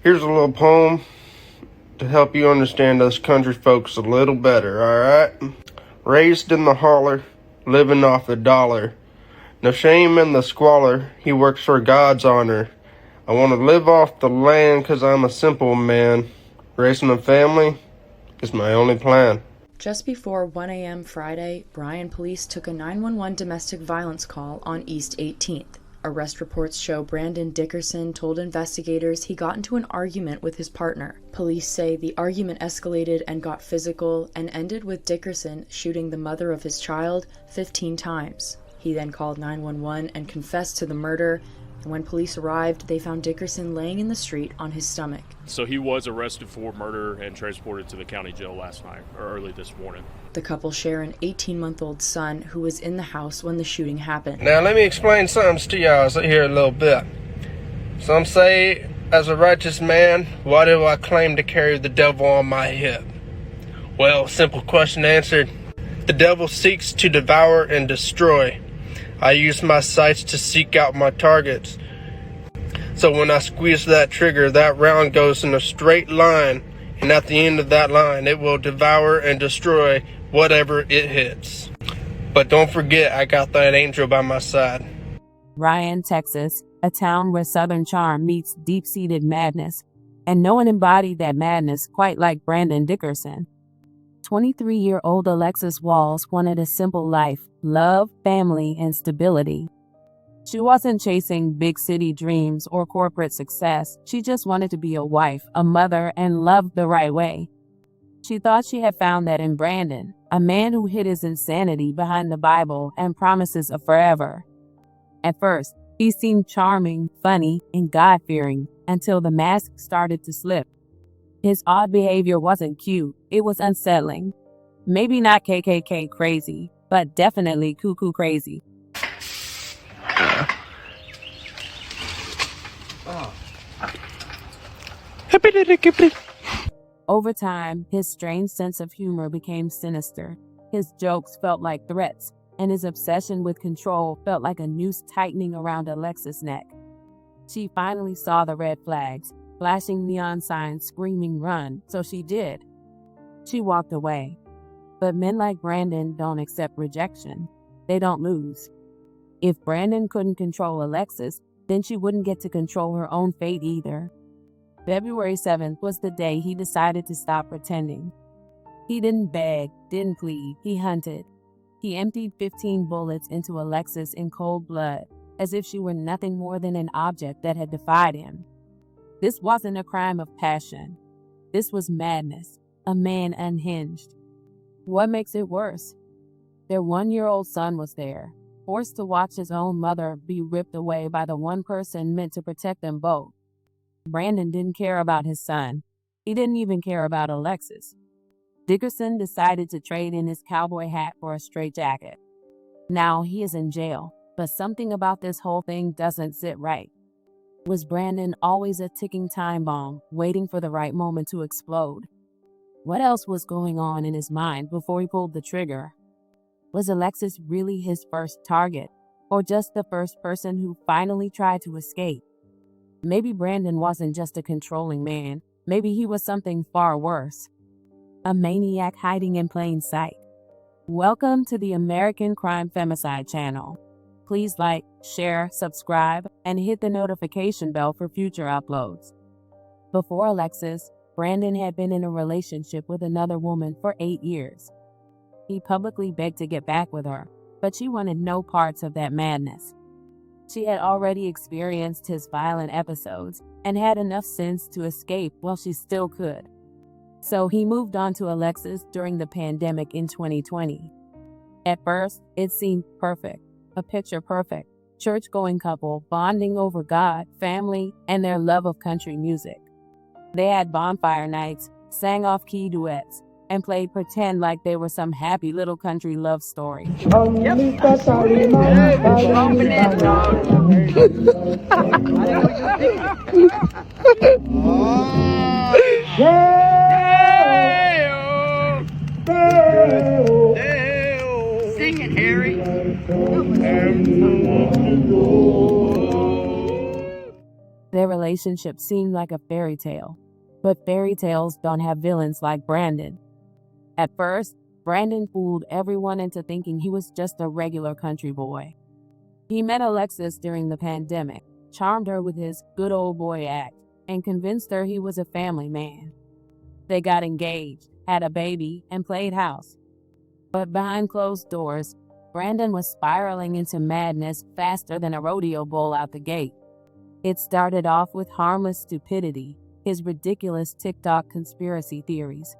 Here's a little poem to help you understand us country folks a little better, alright? Raised in the holler, living off the dollar. No shame in the squalor, he works for God's honor. I want to live off the land 'cause I'm a simple man. Raising a family is my only plan. Just before 1 a.m. Friday, Bryan police took a 911 domestic violence call on East 18th. Arrest reports show Brandon Dickerson told investigators he got into an argument with his partner. Police say the argument escalated and got physical and ended with Dickerson shooting the mother of his child 15 times. He then called 911 and confessed to the murder. And when police arrived, they found Dickerson laying in the street on his stomach. So he was arrested for murder and transported to the county jail last night, or early this morning. The couple share an 18-month-old son who was in the house when the shooting happened. Now let me explain something to y'all here a little bit. Some say, as a righteous man, why do I claim to carry the devil on my hip? Well, simple question answered. The devil seeks to devour and destroy. I use my sights to seek out my targets. So when I squeeze that trigger, that round goes in a straight line, and at the end of that line, it will devour and destroy whatever it hits. But don't forget, I got that angel by my side. Bryan, Texas, a town where Southern charm meets deep-seated madness, and no one embodied that madness quite like Brandon Dickerson. 23-year-old Alexis Walls wanted a simple life, love, family, and stability. She wasn't chasing big city dreams or corporate success. She just wanted to be a wife, a mother, and loved the right way. She thought she had found that in Brandon, a man who hid his insanity behind the Bible and promises of forever. At first, he seemed charming, funny, and God-fearing until the mask started to slip. His odd behavior wasn't cute, it was unsettling. Maybe not KKK crazy, but definitely cuckoo crazy. Over time, his strange sense of humor became sinister. His jokes felt like threats, and his obsession with control felt like a noose tightening around Alexis' neck. She finally saw the red flags, flashing neon signs screaming run, so she did. She walked away. But men like Brandon don't accept rejection. They don't lose. If Brandon couldn't control Alexis, then she wouldn't get to control her own fate either. February 7th was the day he decided to stop pretending. He didn't beg, didn't plead, he hunted. He emptied 15 bullets into Alexis in cold blood, as if she were nothing more than an object that had defied him. This wasn't a crime of passion. This was madness, a man unhinged. What makes it worse? Their 1-year-old son was there, forced to watch his own mother be ripped away by the one person meant to protect them both. Brandon didn't care about his son. He didn't even care about Alexis. Dickerson decided to trade in his cowboy hat for a straitjacket. Now he is in jail, but something about this whole thing doesn't sit right. Was Brandon always a ticking time bomb, waiting for the right moment to explode? What else was going on in his mind before he pulled the trigger? Was Alexis really his first target, or just the first person who finally tried to escape? Maybe Brandon wasn't just a controlling man. Maybe he was something far worse. A maniac hiding in plain sight. Welcome to the American Crime Femicide channel. Please like, share, subscribe, and hit the notification bell for future uploads. Before Alexis, Brandon had been in a relationship with another woman for 8 years. He publicly begged to get back with her, but she wanted no parts of that madness. She had already experienced his violent episodes and had enough sense to escape while she still could. So he moved on to Alexis during the pandemic in 2020. At first, it seemed perfect, a picture perfect, church-going couple bonding over God, family, and their love of country music. They had bonfire nights, sang off-key duets, and played pretend like they were some happy little country love story. Sing it, Harry. Their relationship relationship seemed like a fairy tale. But fairy tales don't have villains like Brandon. At first, Brandon fooled everyone into thinking he was just a regular country boy. He met Alexis during the pandemic, charmed her with his good old boy act, and convinced her he was a family man. They got engaged, had a baby, and played house. But behind closed doors, Brandon was spiraling into madness faster than a rodeo bull out the gate. It started off with harmless stupidity, his ridiculous TikTok conspiracy theories.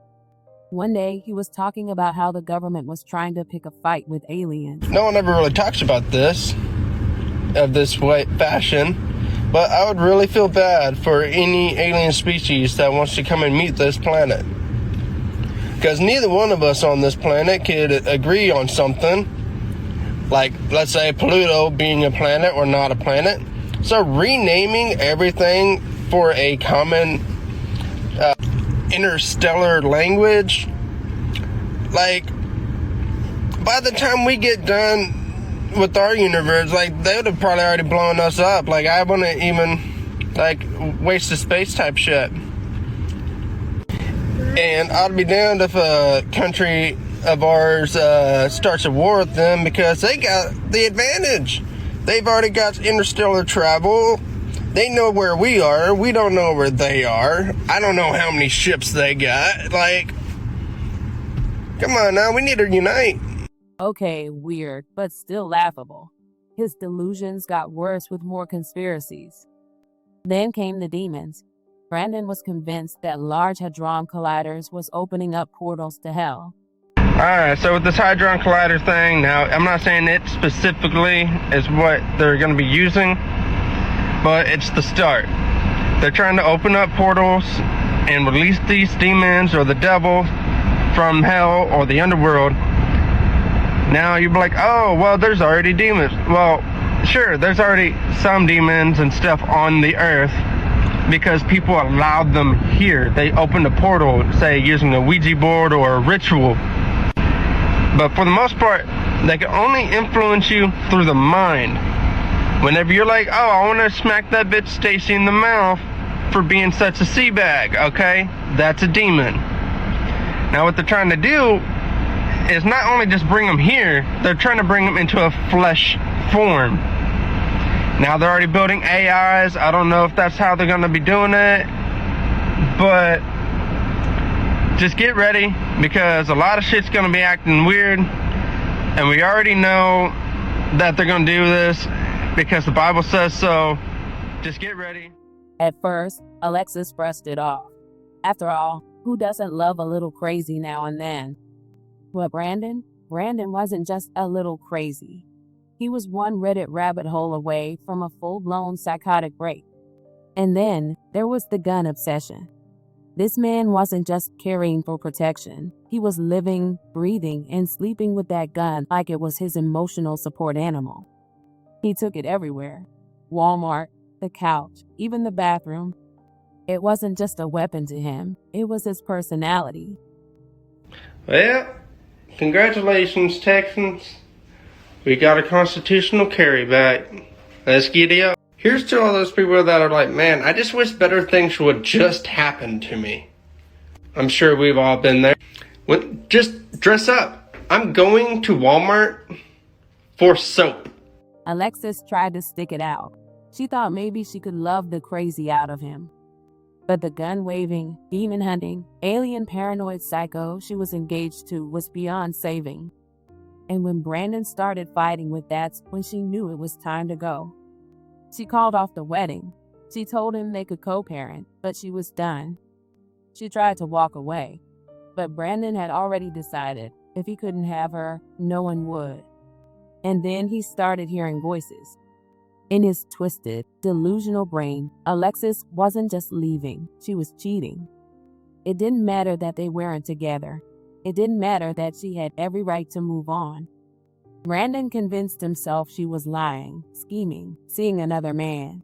One day, he was talking about how the government was trying to pick a fight with aliens. No one ever really talks about this, of this fashion, but I would really feel bad for any alien species that wants to come and meet this planet. Because neither one of us on this planet could agree on something, like, let's say, Pluto being a planet or not a planet. So renaming everything for a common interstellar language, like, by the time we get done with our universe, like, they would have probably already blown us up. Like, I wouldn't even, like, waste of space type shit. And I'd be damned if a country of ours starts a war with them, because they got the advantage. They've already got interstellar travel. They know where we are. We don't know where they are. I don't know how many ships they got. Like, come on now, we need to unite. Okay, weird, but still laughable. His delusions got worse with more conspiracies. Then came the demons. Brandon was convinced that Large Hadron Colliders was opening up portals to hell. Alright, so with this Hadron Collider thing, now, I'm not saying it specifically is what they're going to be using, but it's the start. They're trying to open up portals and release these demons or the devil from hell or the underworld. Now you'd be like, oh, well, there's already demons. Well, sure, there's already some demons and stuff on the earth because people allowed them here. They opened a portal, say, using a Ouija board or a ritual. But for the most part, they can only influence you through the mind. Whenever you're like, oh, I want to smack that bitch Stacy in the mouth for being such a sea bag, okay? That's a demon. Now what they're trying to do is not only just bring them here, they're trying to bring them into a flesh form. Now they're already building AIs. I don't know if that's how they're going to be doing it, but just get ready, because a lot of shit's going to be acting weird, and we already know that they're going to do this because the Bible says so. Just get ready. At first, Alexis brushed it off. After all, who doesn't love a little crazy now and then? But Brandon wasn't just a little crazy. He was one Reddit rabbit hole away from a full-blown psychotic break. And then there was the gun obsession. This man wasn't just carrying for protection. He was living, breathing, and sleeping with that gun like it was his emotional support animal. He took it everywhere. Walmart, the couch, even the bathroom. It wasn't just a weapon to him. It was his personality. Well, congratulations, Texans. We got a constitutional carry back. Let's get it up. Here's to all those people that are like, man, I just wish better things would just happen to me. I'm sure we've all been there. Just dress up. I'm going to Walmart for soap. Alexis tried to stick it out. She thought maybe she could love the crazy out of him. But the gun-waving, demon-hunting, alien paranoid psycho she was engaged to was beyond saving. And when Brandon started fighting with that, when she knew it was time to go. She called off the wedding. She told him they could co-parent, but she was done. She tried to walk away, but Brandon had already decided if he couldn't have her, no one would. And then he started hearing voices. In his twisted, delusional brain, Alexis wasn't just leaving, she was cheating. It didn't matter that they weren't together. It didn't matter that she had every right to move on. Brandon convinced himself she was lying, scheming, seeing another man.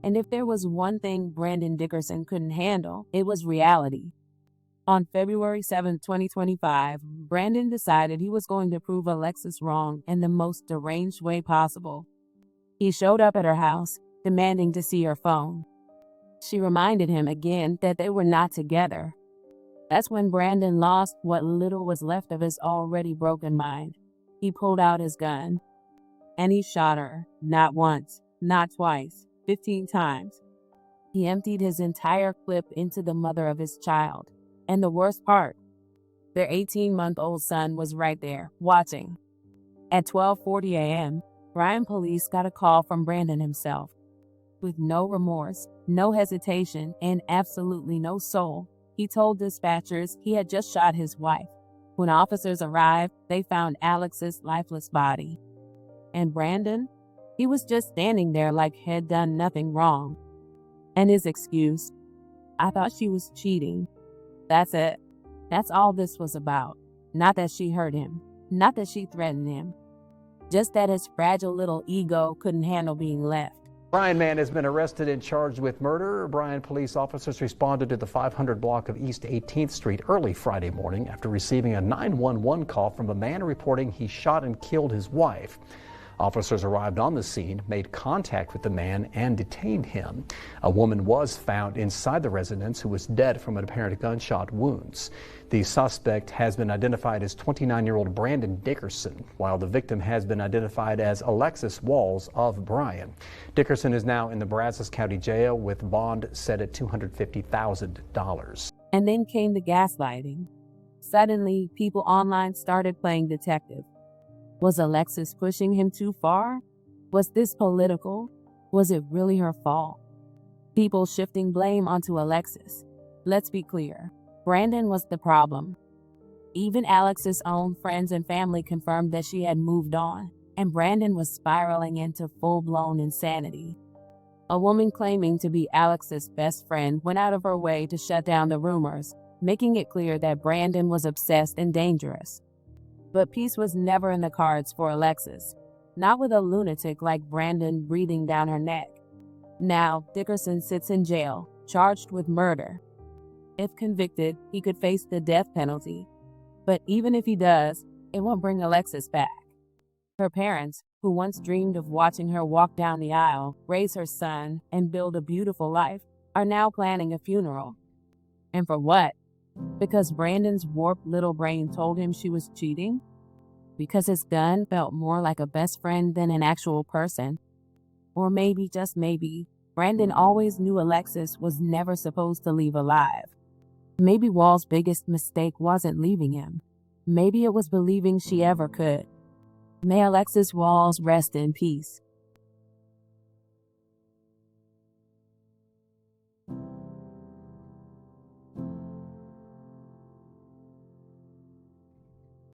And if there was one thing Brandon Dickerson couldn't handle, it was reality. On February 7, 2025, Brandon decided he was going to prove Alexis wrong in the most deranged way possible. He showed up at her house, demanding to see her phone. She reminded him again that they were not together. That's when Brandon lost what little was left of his already broken mind. He pulled out his gun, and he shot her, not once, not twice, 15 times. He emptied his entire clip into the mother of his child. And the worst part, their 18-month-old son was right there, watching. At 12:40 a.m., Bryan police got a call from Brandon himself. With no remorse, no hesitation, and absolutely no soul, he told dispatchers he had just shot his wife. When officers arrived, they found Alex's lifeless body. And Brandon? He was just standing there like he'd done nothing wrong. And his excuse, "I thought she was cheating." That's it. That's all this was about. Not that she hurt him. Not that she threatened him. Just that his fragile little ego couldn't handle being left. Bryan man has been arrested and charged with murder. Bryan police officers responded to the 500 block of East 18th Street early Friday morning after receiving a 911 call from a man reporting he shot and killed his wife. Officers arrived on the scene, made contact with the man, and detained him. A woman was found inside the residence who was dead from apparent gunshot wounds. The suspect has been identified as 29-year-old Brandon Dickerson, while the victim has been identified as Alexis Walls of Bryan. Dickerson is now in the Brazos County Jail with bond set at $250,000. And then came the gaslighting. Suddenly, people online started playing detective. Was Alexis pushing him too far? Was this political? Was it really her fault? People shifting blame onto Alexis. Let's be clear. Brandon was the problem. Even Alexis' own friends and family confirmed that she had moved on, and Brandon was spiraling into full-blown insanity. A woman claiming to be Alexis' best friend went out of her way to shut down the rumors, making it clear that Brandon was obsessed and dangerous. But peace was never in the cards for Alexis, not with a lunatic like Brandon breathing down her neck. Now, Dickerson sits in jail, charged with murder. If convicted, he could face the death penalty. But even if he does, it won't bring Alexis back. Her parents, who once dreamed of watching her walk down the aisle, raise her son, and build a beautiful life, are now planning a funeral. And for what? Because Brandon's warped little brain told him she was cheating? Because his gun felt more like a best friend than an actual person? Or maybe, just maybe, Brandon always knew Alexis was never supposed to leave alive. Maybe Wall's biggest mistake wasn't leaving him. Maybe it was believing she ever could. May Alexis Walls rest in peace.